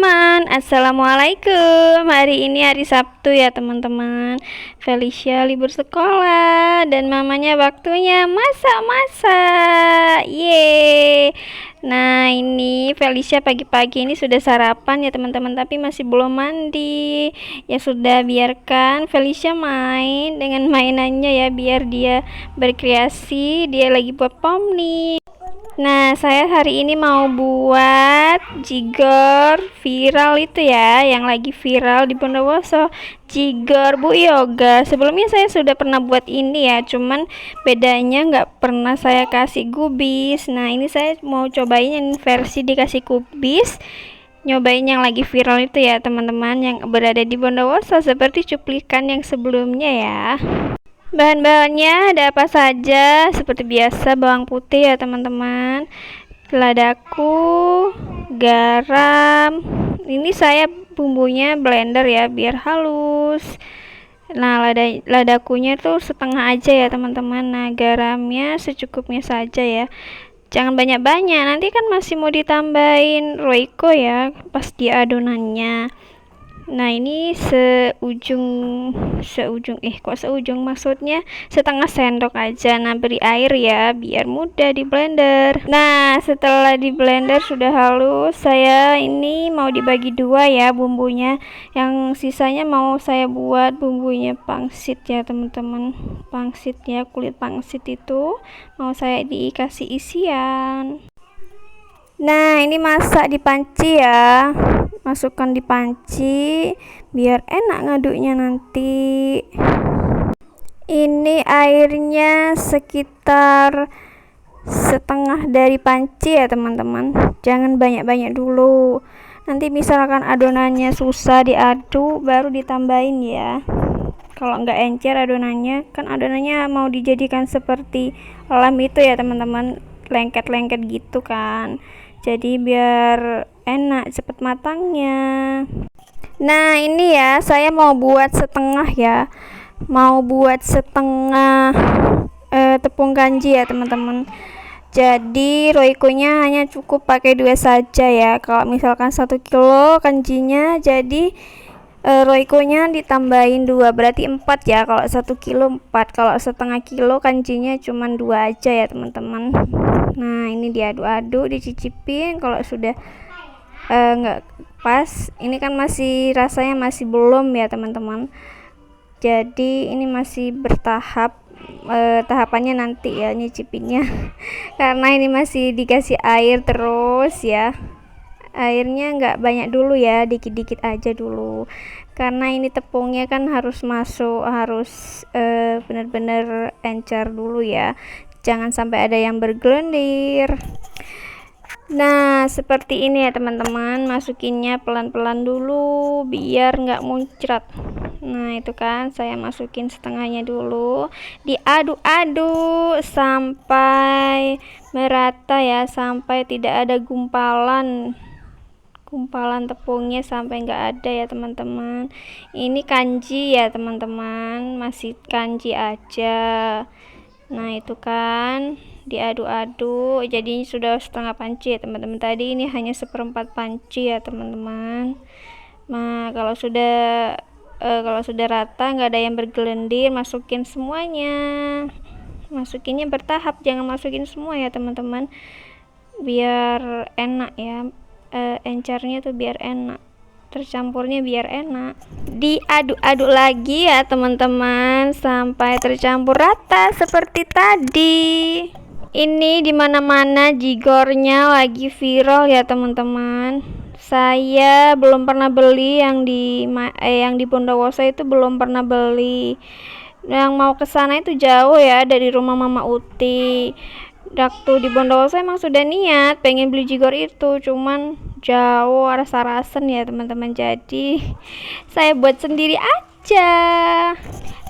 teman-teman, assalamualaikum. Hari ini hari Sabtu ya teman-teman. Felicia libur sekolah dan mamanya waktunya masak-masak. Yeay. Nah, ini Felicia pagi-pagi ini sudah sarapan ya teman-teman, tapi masih belum mandi. Ya sudah, biarkan Felicia main dengan mainannya ya, biar dia berkreasi. Dia lagi buat pom nih. Nah, saya hari ini mau buat jigor viral itu ya, yang lagi viral di Bondowoso, jigor Bu Yoga. Sebelumnya saya sudah pernah buat ini ya, cuman bedanya nggak pernah saya kasih kubis. Nah, ini saya mau cobain yang versi dikasih kubis, nyobain yang lagi viral itu ya teman-teman, yang berada di Bondowoso seperti cuplikan yang sebelumnya ya. Bahan-bahannya ada apa saja? Seperti biasa, bawang putih ya teman-teman, ladaku, garam. Ini saya bumbunya blender ya biar halus. Nah, ladakunya tuh setengah aja ya teman-teman. Nah, garamnya secukupnya saja ya, jangan banyak-banyak, nanti kan masih mau ditambahin roiko ya pas di adonannya. Nah, ini maksudnya setengah sendok aja. Nah, beri air ya biar mudah di blender. Nah, setelah di blender sudah halus, saya ini mau dibagi dua ya bumbunya. Yang sisanya mau saya buat bumbunya pangsit ya teman-teman. Pangsit ya, kulit pangsit itu mau saya dikasih isian. Nah, ini masak di panci ya, masukkan di panci biar enak ngaduknya nanti. Ini airnya sekitar setengah dari panci ya teman-teman, jangan banyak-banyak dulu, nanti misalkan adonannya susah diaduk baru ditambahin ya. Kalau nggak encer adonannya, kan adonannya mau dijadikan seperti lem itu ya teman-teman, lengket-lengket gitu kan, jadi biar enak cepet matangnya. Nah, ini ya saya mau buat setengah ya, mau buat setengah tepung kanji ya teman-teman. Jadi roikonya hanya cukup pakai 2 saja ya. Kalau misalkan 1 kilo kanjinya, jadi roikonya ditambahin 2, berarti 4 ya. Kalau 1 kilo 4, kalau setengah kilo kanjinya cuma 2 aja ya teman-teman. Nah, ini diaduk-aduk, dicicipin. Kalau sudah nggak pas, ini kan masih rasanya masih belum ya teman-teman, jadi ini masih bertahap. Tahapannya nanti ya nyicipinnya karena ini masih dikasih air terus ya, airnya nggak banyak dulu ya, dikit-dikit aja dulu, karena ini tepungnya kan harus masuk, harus benar-benar encer dulu ya, jangan sampai ada yang bergelendir. Nah, seperti ini ya teman-teman, masukinnya pelan-pelan dulu biar nggak muncrat. Nah, itu kan saya masukin setengahnya dulu, diaduk-aduk sampai merata ya, sampai tidak ada gumpalan tepungnya, sampai nggak ada ya teman-teman. Ini kanji ya teman-teman, masih kanji aja. Nah, itu kan diaduk-aduk jadi sudah setengah panci ya teman-teman, tadi ini hanya 1/4 panci ya teman-teman. Nah, kalau sudah rata, nggak ada yang bergelendir, masukin semuanya, masukinnya bertahap, jangan masukin semua ya teman-teman, biar enak ya, encernya tuh biar enak, tercampurnya biar enak. Diaduk-aduk lagi ya teman-teman sampai tercampur rata seperti tadi. Ini dimana-mana jigornya lagi viral ya teman-teman. Saya belum pernah beli yang di Bondowoso itu, belum pernah beli. Yang mau ke sana itu jauh ya dari rumah Mama Uti. Waktu di Bondowoso emang sudah niat pengen beli jigor itu, cuman jauh, rasa-rasen ya teman-teman, jadi saya buat sendiri aja.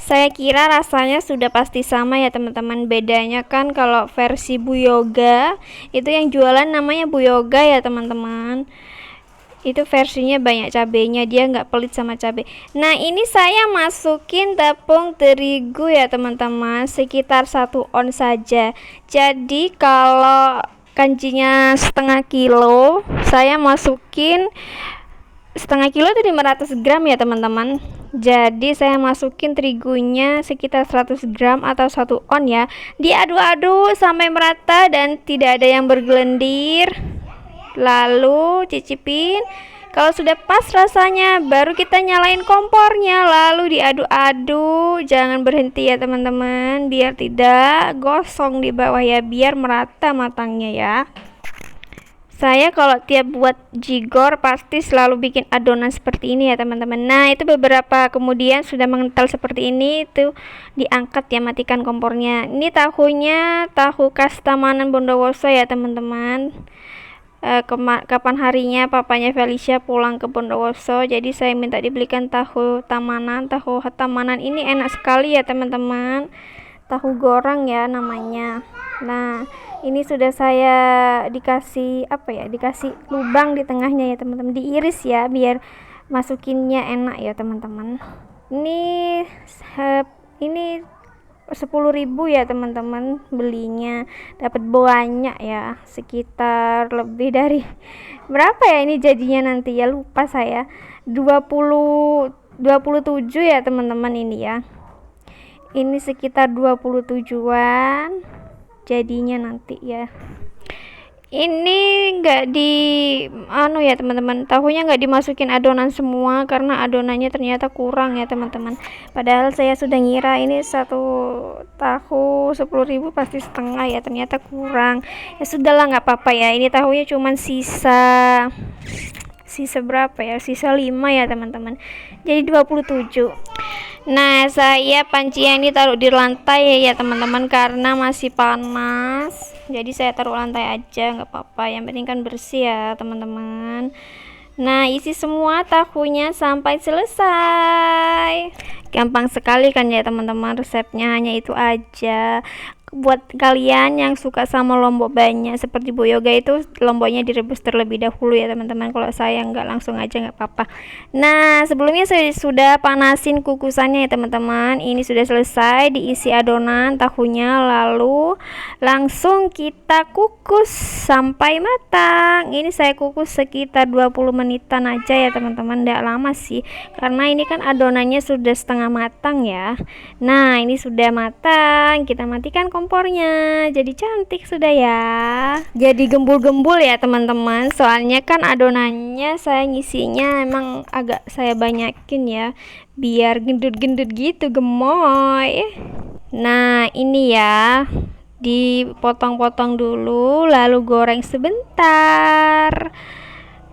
Saya kira rasanya sudah pasti sama ya teman-teman, bedanya kan kalau versi Bu Yoga itu yang jualan namanya Bu Yoga ya teman-teman, itu versinya banyak cabenya, dia nggak pelit sama cabai. Nah, ini saya masukin tepung terigu ya teman-teman, sekitar 1 ons saja. Jadi kalau kanjinya setengah kilo, saya masukin setengah kilo itu 500 gram ya teman-teman. Jadi saya masukin terigunya sekitar 100 gram atau 1 on ya. Diaduk-aduk sampai merata dan tidak ada yang bergelendir. Lalu cicipin. Kalau sudah pas rasanya, baru kita nyalain kompornya, lalu diaduk-aduk. Jangan berhenti ya teman-teman, biar tidak gosong di bawah ya, biar merata matangnya ya. Saya kalau tiap buat jigor pasti selalu bikin adonan seperti ini ya teman-teman. Nah, itu beberapa kemudian sudah mengental seperti ini, itu diangkat ya, matikan kompornya. Ini tahunya tahu khas Tamanan Bondowoso ya teman-teman. Kapan harinya papanya Felicia pulang ke Bondowoso, jadi saya minta dibelikan tahu Tamanan. Tahu Tamanan ini enak sekali ya teman-teman, tahu goreng ya namanya. Nah, ini sudah saya dikasih dikasih lubang di tengahnya ya teman-teman, diiris ya biar masukinnya enak ya teman-teman. Ini 10.000 ya teman-teman belinya, dapat banyak ya, sekitar lebih dari berapa ya ini jadinya nanti ya, lupa saya, 27 ya teman-teman ini ya. Ini sekitar 27-an jadinya nanti ya. Ini enggak ya teman-teman, tahunya enggak dimasukin adonan semua karena adonannya ternyata kurang ya teman-teman. Padahal saya sudah ngira ini satu tahu 10.000 pasti setengah ya, ternyata kurang. Ya sudahlah, nggak apa-apa ya. Ini tahunya cuman sisa berapa ya, sisa 5 ya teman-teman, jadi 27. Nah, saya pancinya ini taruh di lantai ya teman-teman karena masih panas, jadi saya taruh lantai aja, nggak apa-apa, yang penting kan bersih ya teman-teman. Nah, isi semua tahunya sampai selesai. Gampang sekali kan ya teman-teman, resepnya hanya itu aja. Buat kalian yang suka sama lombok banyak seperti Bu Yoga, itu lomboknya direbus terlebih dahulu ya teman-teman. Kalau saya nggak, langsung aja nggak apa-apa. Nah, sebelumnya saya sudah panasin kukusannya ya teman-teman. Ini sudah selesai diisi adonan tahunya, lalu langsung kita kukus sampai matang. Ini saya kukus sekitar 20 menitan aja ya teman-teman, nggak lama sih karena ini kan adonannya sudah setengah matang ya. Nah, ini sudah matang, kita matikan kompornya, jadi cantik sudah ya, jadi gembul-gembul ya teman-teman. Soalnya kan adonannya saya ngisinya emang agak saya banyakin ya, biar gendut-gendut gitu, gemoy. Nah, ini ya, dipotong-potong dulu lalu goreng sebentar.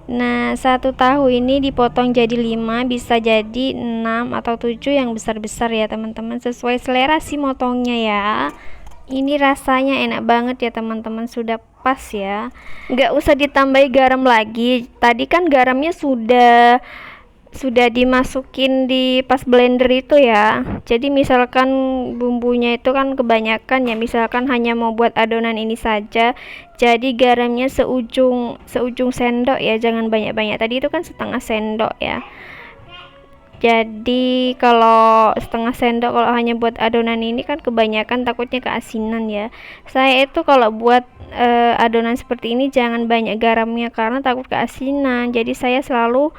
Nah, satu tahu ini dipotong jadi 5, bisa jadi 6 atau 7 yang besar-besar ya teman-teman, sesuai selera sih motongnya ya. Ini rasanya enak banget ya teman-teman, sudah pas ya, nggak usah ditambahi garam lagi. Tadi kan garamnya sudah dimasukin di pas blender itu ya. Jadi misalkan bumbunya itu kan kebanyakan ya, misalkan hanya mau buat adonan ini saja, jadi garamnya seujung sendok ya, jangan banyak-banyak. Tadi itu kan setengah sendok ya, jadi kalau setengah sendok kalau hanya buat adonan ini kan kebanyakan, takutnya keasinan ya. Saya itu kalau buat adonan seperti ini jangan banyak garamnya karena takut keasinan, jadi saya selalu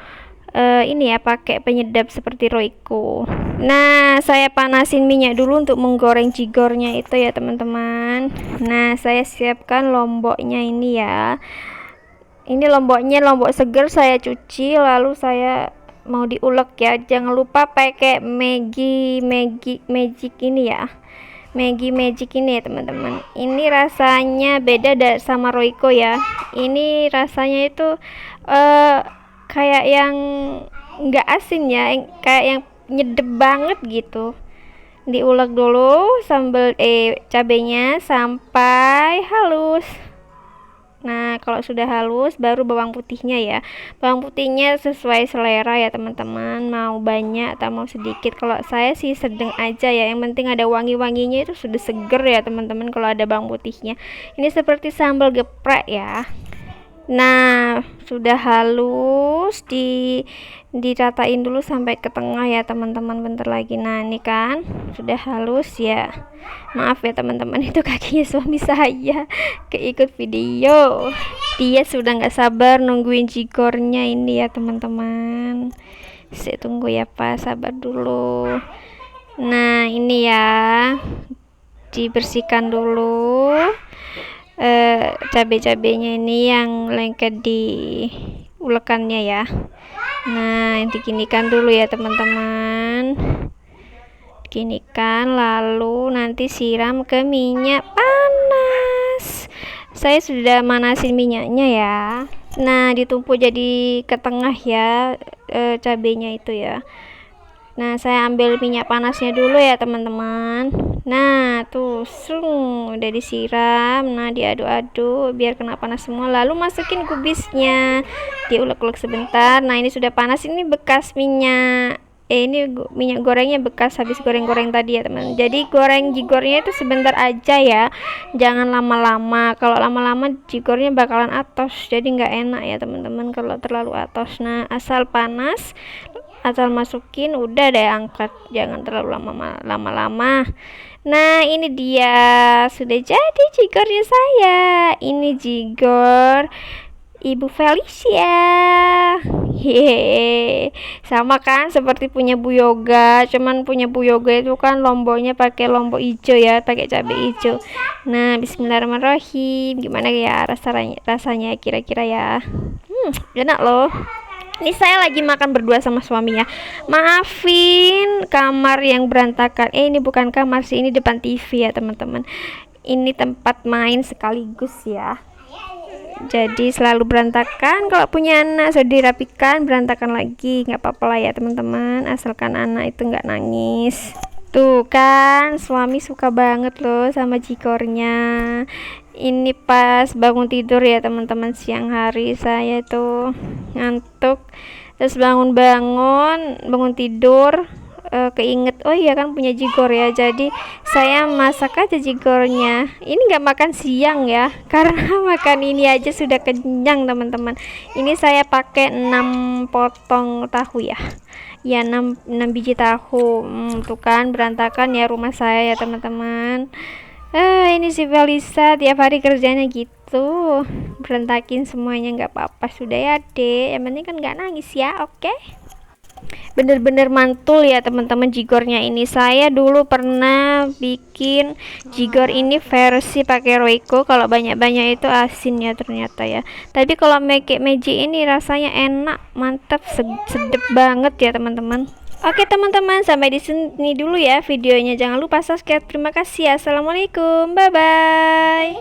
ini ya, pakai penyedap seperti Royco. Nah, saya panasin minyak dulu untuk menggoreng jigornya itu ya teman-teman. Nah, saya siapkan lomboknya ini ya. Ini lomboknya lombok seger, saya cuci lalu saya mau diulek ya. Jangan lupa pakai magic ini ya, magic ini ya teman-teman. Ini rasanya beda sama Royco ya. Ini rasanya itu kayak yang nggak asin ya, kayak yang nyedep banget gitu. Diulek dulu sambal cabenya sampai halus. Nah, kalau sudah halus baru bawang putihnya ya. Bawang putihnya sesuai selera ya teman-teman, mau banyak atau mau sedikit. Kalau saya sih sedang aja ya, yang penting ada wangi-wanginya, itu sudah seger ya teman-teman kalau ada bawang putihnya. Ini seperti sambal geprek ya. Nah, sudah halus, diratain dulu sampai ke tengah ya teman-teman, bentar lagi. Nah, ini kan sudah halus ya. Maaf ya teman-teman, itu kakinya suami saya keikut video. Dia sudah nggak sabar nungguin jigornya ini ya teman-teman. Saya tunggu ya Pak, sabar dulu. Nah, ini ya, dibersihkan dulu cabai-cabainya ini yang lengket di ulekannya ya. Nah, diginikan dulu ya teman-teman, ginikan, lalu nanti siram ke minyak panas. Saya sudah manasin minyaknya ya. Nah, ditumpuk jadi ke tengah ya, cabainya itu ya. Nah, saya ambil minyak panasnya dulu ya teman-teman. Nah, tuh udah disiram. Nah, diaduk-aduk biar kena panas semua, lalu masukin kubisnya, diulek-ulek sebentar. Nah, ini sudah panas, ini bekas minyak, ini minyak gorengnya bekas habis goreng-goreng tadi ya teman. Jadi goreng jigornya itu sebentar aja ya, jangan lama-lama. Kalau lama-lama jigornya bakalan atos, jadi nggak enak ya teman-teman kalau terlalu atos. Nah, asal panas, asal masukin, udah deh angkat, jangan terlalu lama-lama. Nah, ini dia sudah jadi jigornya saya. Ini jigor Ibu Felicia. Hehehe, sama kan seperti punya Bu Yoga, cuman punya Bu Yoga itu kan lomboknya pakai lombok hijau ya, pakai cabai hijau. Nah, bismillahirrahmanirrahim. Gimana ya rasanya kira-kira ya? Enak loh. Ini saya lagi makan berdua sama suaminya. Maafin kamar yang berantakan. Ini bukan kamar sih, ini depan TV ya teman-teman. Ini tempat main sekaligus ya. Jadi selalu berantakan. Kalau punya anak sudah dirapikan, berantakan lagi, nggak apa-apa lah ya teman-teman. Asalkan anak itu nggak nangis. Tuh kan, suami suka banget loh sama jigornya. Ini pas bangun tidur ya teman-teman, siang hari saya tuh ngantuk, terus bangun tidur, keinget oh iya kan punya jigor ya, jadi saya masak aja jigornya. Ini nggak makan siang ya, karena makan ini aja sudah kenyang teman-teman. Ini saya pakai 6 potong tahu ya, 6 biji tahu. Tuh kan berantakan ya rumah saya ya teman-teman. Ini si Felisa tiap hari kerjanya gitu, berantakin semuanya. Nggak apa-apa, sudah ya dek, yang penting kan nggak nangis ya. Oke, bener-bener mantul ya teman-teman jigornya ini. Saya dulu pernah bikin jigor ini versi pakai Royco, kalau banyak-banyak itu asin ya ternyata ya, tapi kalau make magic ini rasanya enak, mantap, sedep banget ya teman-teman. Oke teman-teman, sampai di sini dulu ya videonya. Jangan lupa subscribe. Terima kasih. Assalamualaikum, bye bye.